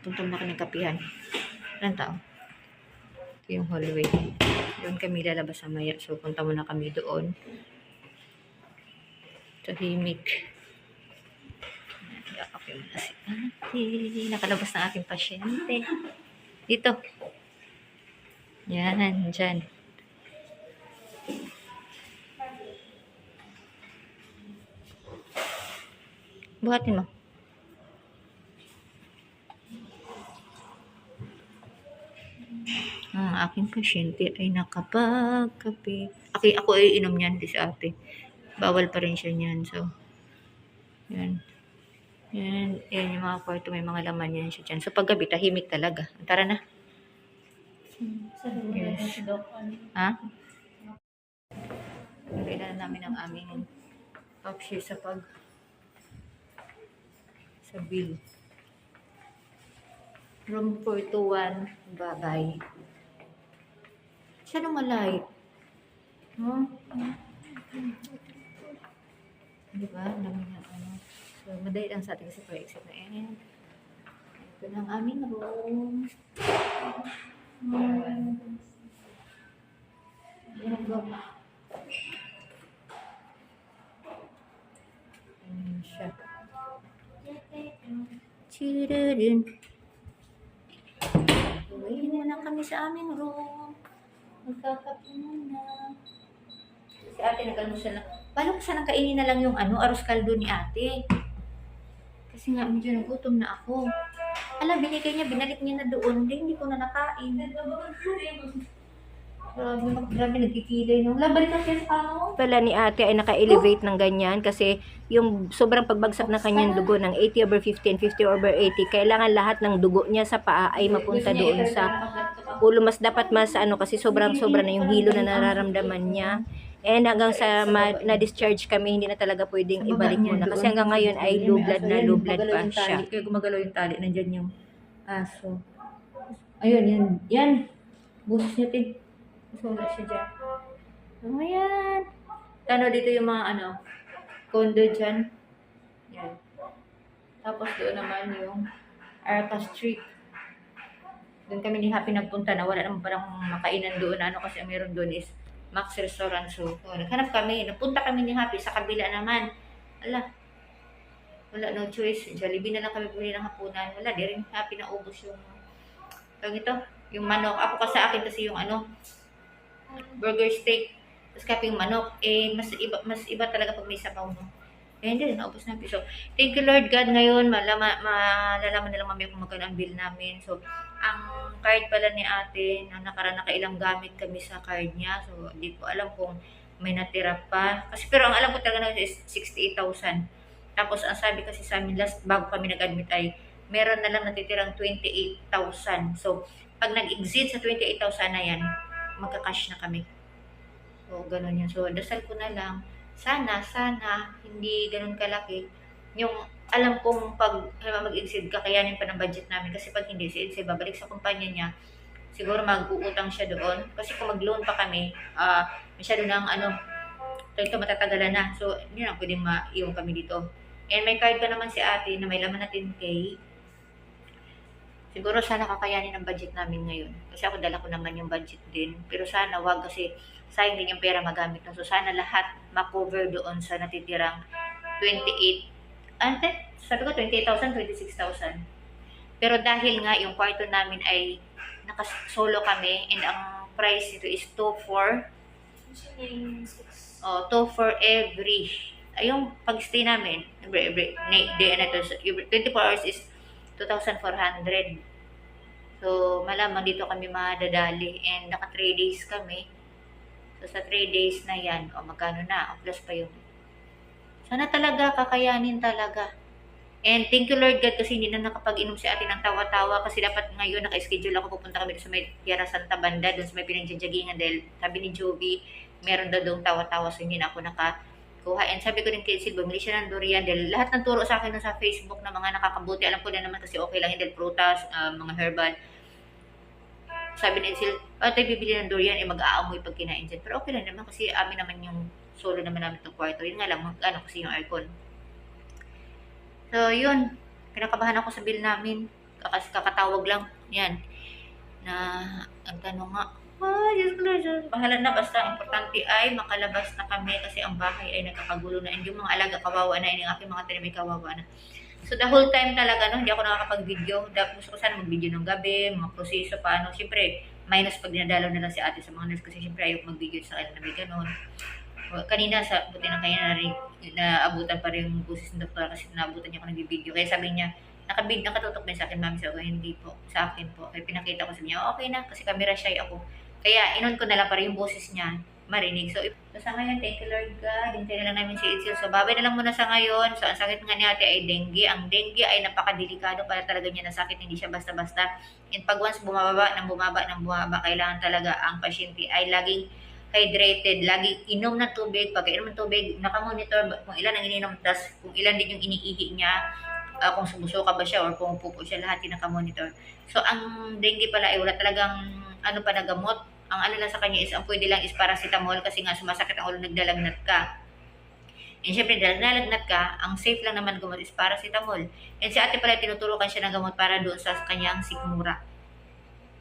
Punta muna kami ng kapihan. Ilang tao? Ito yung hallway. Doon kami lalabas sa maya. So, punta muna kami doon. Tahimik. Okay muna si ate. Nakalabas ng aking pasyente. Dito. Yan, dyan. Buhatin mo. Ang aking pasyente ay nakapagkape. Ako ay inom niyan, di si ate. Bawal pa rin siya niyan. So, yan. Yan yung mga kwarto. May mga laman yan siya dyan. So, paggabi, tahimik talaga. Tara na. Yes. Ha? Kailangan namin ang aming option sa bill. Room 421. Bye-bye. Siya lumalay. Huh? Diba? Dami na ano. So, madali lang sa atin kasi pa-exit na yan. Ito na ang aming room. Ayan siya. Chirudin. Uwi na kami sa aming room. Magkakape muna. Si ate nag-almusal na. Paano ko sana kainin na lang yung arroz caldo ni ate? Kasi nga medyo nagutom na ako. Alam, binigay niya, binalik niya na doon. Hindi ko na nakain. Grabe nagkikilay nung. Labalik ka siya sa kamo. Pala ni ate ay naka-elevate ng ganyan kasi yung sobrang pagbagsak ng kanyang dugo ng 80/50 and 50/80, kailangan lahat ng dugo niya sa paa ay mapunta doon sa ulo. Mas dapat mas kasi sobra na yung hilo na nararamdaman niya. And hanggang sa na-discharge kami, hindi na talaga pwedeng ibalik muna. Kasi hanggang ngayon ay low blood pa siya. Kaya gumagalaw yung tali. Nandyan yung aso. Ayun, yan. Busos niya, tin. Wala siya dyan. Oh, ayan. Tano dito yung mga condo dyan. Yan. Tapos doon naman yung Arca Street. Doon kami ni Happy nagpunta na wala naman parang makainan doon kasi ang meron doon is Max Restaurant. So, naghanap kami. Napunta kami ni Happy sa kabila naman. Wala, no choice. Jollibee na lang kami bumili ng hapunan. Wala, di rin Happy na ubos yung yung manok. Ako kasi yung burger steak. Tapos kape yung manok. Mas iba talaga pag may sabaw, no? Hindi, naubos na. So, thank you Lord God. Ngayon, malalaman nilang mamaya kung magkano ang bill namin. So, ang card pala ni ate, nakailang gamit kami sa card niya. So, hindi ko alam kung may natira pa. Pero ang alam ko talaga na is 68,000. Tapos, ang sabi kasi sa amin, last bago kami nag-admit ay, meron na lang natitirang 28,000. So, pag nag-exit sa 28,000 na yan, magka-cash na kami. So, ganun yun. So, dasal ko na lang. Sana, hindi ganun kalaki. Yung alam kong pag mag-exceed, kakayanin pa ng budget namin. Kasi pag hindi, si Edsel babalik sa kumpanya niya, siguro mag-uutang siya doon. Kasi kung mag-loan pa kami, masyado ng ito matatagalan na. So, yun ang pwedeng maiwan kami dito. And may card pa naman si ate na may laman na 10K. Siguro sana kakayanin ng budget namin ngayon. Kasi ako dala ko naman yung budget din. Pero sana wag kasi sayang din yung pera magamit. So sana lahat makover doon sa natitirang 28. Sabi ko 28,000, 26,000. Pero dahil nga yung kwarto namin ay nakasolo kami and ang price nito is 2 for every yung pag-stay namin every day na ito, 24 hours is 2,400. So, malamang dito kami madadali and naka 3 days kami. So, sa 3 days na yan, magkano na? Plus pa yung sana talaga, kakayanin talaga. And thank you Lord God kasi hindi na nakapag-inom si ate ng tawa-tawa kasi dapat ngayon naka-schedule ako pupunta kami sa may Tierra Santa Banda doon sa may pinagjajagingan dahil sabi ni Joby meron daw doong tawa-tawa so hindi na ako nakakuha. And sabi ko rin kay Edsel, bumili siya ng durian dahil lahat ng turo sa akin sa Facebook na mga nakakabuti. Alam ko na naman kasi okay lang yun dahil prutas, mga herbal. Sabi ni Edsel, tayo bibili ng durian, mag-aamoy pag kinain dyan. Pero okay lang naman kasi amin naman yung solo naman namin itong kwarto. Yun nga lang, kasi yung aircon. So, yun. Kinakabahan ako sa bill namin. kakatawag lang. Yan. Na, ang tanong nga, ay, Diyos ko, Diyos. Bahala na, basta importante ay makalabas na kami kasi ang bahay ay nagkakagulo na. And yung mga alaga, kawawa na. And yung aking mga tanim ay kawawa na. So, the whole time talaga, no, hindi ako nakakapag-video. Gusto ko sana mag-video ng gabi, mga proseso, paano. Siyempre, minus pag dinadalaw na lang si ate sa mga nurse kasi siyempre ayaw mag-video sa kanila na may ganun. Kanina, buti na kanya naabutan pa rin yung busis ng doktor kasi naabutan niya ako nag-video. Kaya sabi niya, nakatutok ba sa akin, mami? Sabi ko, hindi po, sa akin po. Kaya pinakita ko sa niya, okay na, kasi camera shy ako. Kaya, inon ko na lang para yung boses niya marinig. So sa ngayon, thank you Lord God. Hintay na lang namin si Itzel. So, babay na lang muna sa ngayon. So, ang sakit nga ni ate ay dengue. Ang dengue ay napakadelikado para talaga niya na sakit. Hindi siya basta-basta. And pag once bumababa, kailangan talaga ang pasyente ay laging hydrated, laging inom ng tubig. Pag inom ng tubig, nakamonitor kung ilan ang ininom, tas kung ilan din yung iniihi niya, kung sumusuka ba siya or kung pupo siya, lahat yung nakamonitor. So, ang dengue pala ay wala talagang ano pa na gamot. Ang ano lang sa kanya is, ang pwede lang is paracetamol kasi nga sumasakit ang ulo, nagdalagnat ka. And syempre, dahil nalagnat ka, ang safe lang naman gamot is paracetamol. And si ate pala, tinuturukan siya ng gamot para doon sa kanyang sikmura.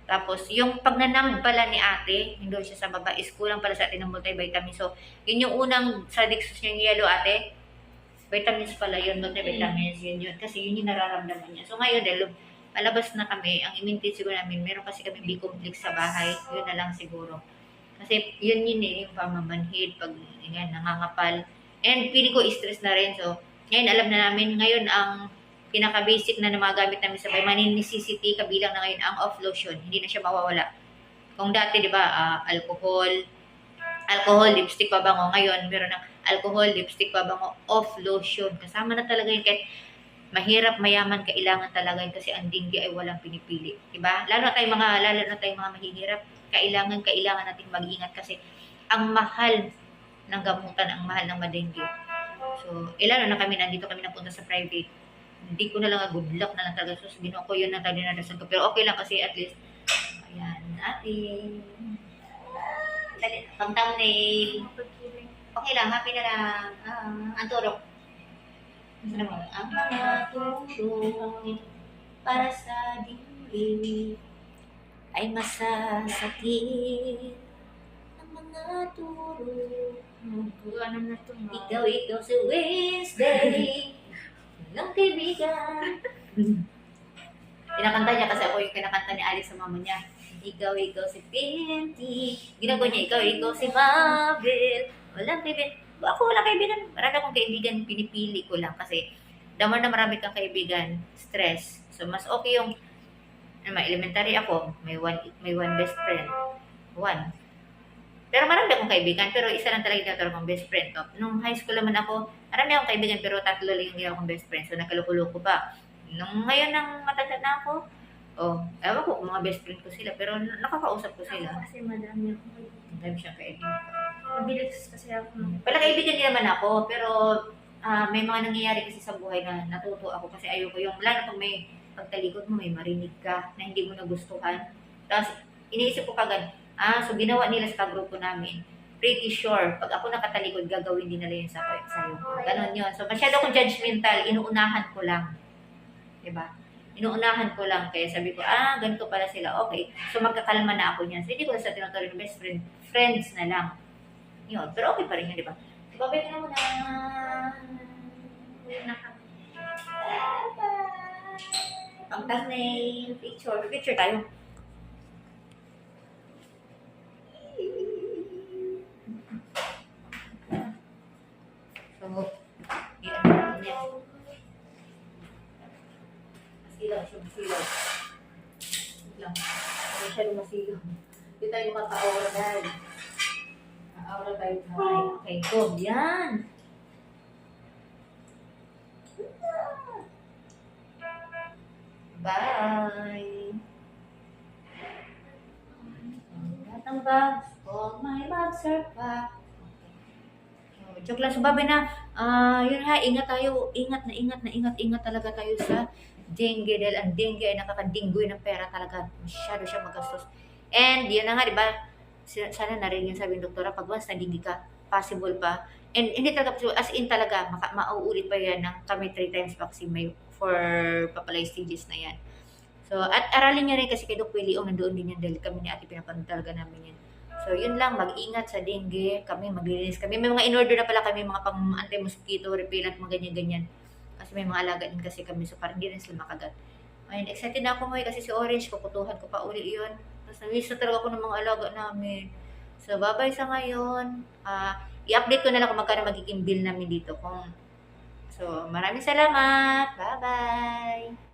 Tapos, yung pagnanam pala ni ate, hindi siya sa baba, is kulang pala sa atin ng multivitamin. So, yun yung unang sa Dexus yung yellow ate. Vitamins pala yun, multivitamins, yun. Kasi yun yung nararamdaman niya. So, ngayon, dahil malabas na kami, ang imintin siguro namin, meron kasi kami B-complex sa bahay, yun na lang siguro. Kasi yun yung pamamanhid, pag yan, nangangapal. And pili ko stress na rin. So, ngayon alam na namin, ngayon ang pinaka-basic na mga gamit namin sa bahay, necessity, kabilang na ngayon ang off lotion. Hindi na siya mawawala. Kung dati, di ba, alcohol, lipstick, pabango. Ngayon, meron ng alcohol, lipstick, pabango, off lotion. Kasama na talaga yun. Kahit mahirap, mayaman, kailangan talaga yun kasi ang dengue ay walang pinipili. Diba? Lalo na tayong mga mahihirap, kailangan nating mag-ingat kasi ang mahal ng gamutan, ang mahal ng madengue. So, lalo na kami, nandito kami napunta sa private. Hindi ko na lang, good luck na lang talaga. So, sabihin ko, yun ang tayo dinadasan ko. Pero okay lang kasi at least, ayan, natin. Pang thumbnail. Okay lang, happy na lang. Ang turok. Ang mga tulong para sa dingding ay masasakit. Ang mga tulong ikaw sa Wednesday ng kaibigan. Kinakanta niya kasi ako yung kinakanta ni Alex sa mama niya. Ikaw si Pinty. Ginagawa niya, ikaw si Mabel. Walang kaibigan. Ako wala kaibigan. Marami akong kaibigan, pinipili ko lang kasi the more na marami kang kaibigan, stress. So, mas okay yung elementary ako, may one best friend. One. Pero marami akong kaibigan, pero isa lang talaga tinatawag kong best friend. Nung high school naman ako, marami akong kaibigan, pero 3 lang yung ginawa kong best friend. So, nakalukulo pa. Nung ngayon nang matanda na ako, ewan ko kung mga best friend ko sila, pero nakakausap ko sila. Kasi madami ako. Madami siyang kaibigan. Mabilis kasi ako. Pala kaibigan niya naman ako, pero may mga nangyayari kasi sa buhay na natuto ako kasi ayoko yung, lalo pag may pagtalikod mo, may marinig ka na hindi mo nagustuhan. Tapos, iniisip ko kagad, so ginawa nila sa grupo namin. Pretty sure, pag ako nakatalikod, gagawin din nila yun sa'yo. Ganon yun. So, masyado akong judgmental, inuunahan ko lang. Diba? Inuunahan ko lang. Kaya sabi ko, ganito pala sila. Okay. So, magkakalma na ako niyan. So, hindi ko na sa tinutuloy ng best friend. Friends na lang. Yun. Pero okay pa rin yun, diba? So, babay ka na muna. Ang thumbnail. Picture tayo. So, yan natin yan. Masilaw siya, masilaw. Lang. Hindi siya lumasilaw. Hindi tayo makaka-aura dahil. Aura tayo na. Okay, go. Yan. Bye. Lahat ng bags. All my bags are packed. Joke lang, subabi na, yun ha, ingat tayo, ingat talaga tayo sa dengue dahil ang dengue ay nakakadinggoy ng pera talaga, masyado siya magastos. And yun na nga, diba, sana narinig yung sabi ng doktora, pag once na dengue ka, possible pa, and hindi talaga possible, as in talaga, mauulit pa yan ng kami 3 times vaccine may for papalay stages na yan. So, at aralin niyo rin kasi kay Doc Willie, nandoon din yan dahil kami ni ate pinapanood talaga namin yan. So, yun lang, mag-ingat sa dengue. Kami, maglilinis kami. May mga in-order na pala kami, mga pang anti-mosquito, repellent, mga ganyan-ganyan. Kasi may mga alaga din kasi kami, so parang hindi rin sila makagat. Ayun, excited na ako ngayon kasi si Orange, kukutuhan ko pa uli yun. Tapos na-miss na talaga ako ng mga alaga namin. So, bye-bye sa ngayon. I-update ko na lang kung magkano magiging bill namin dito. So, maraming salamat. Bye-bye.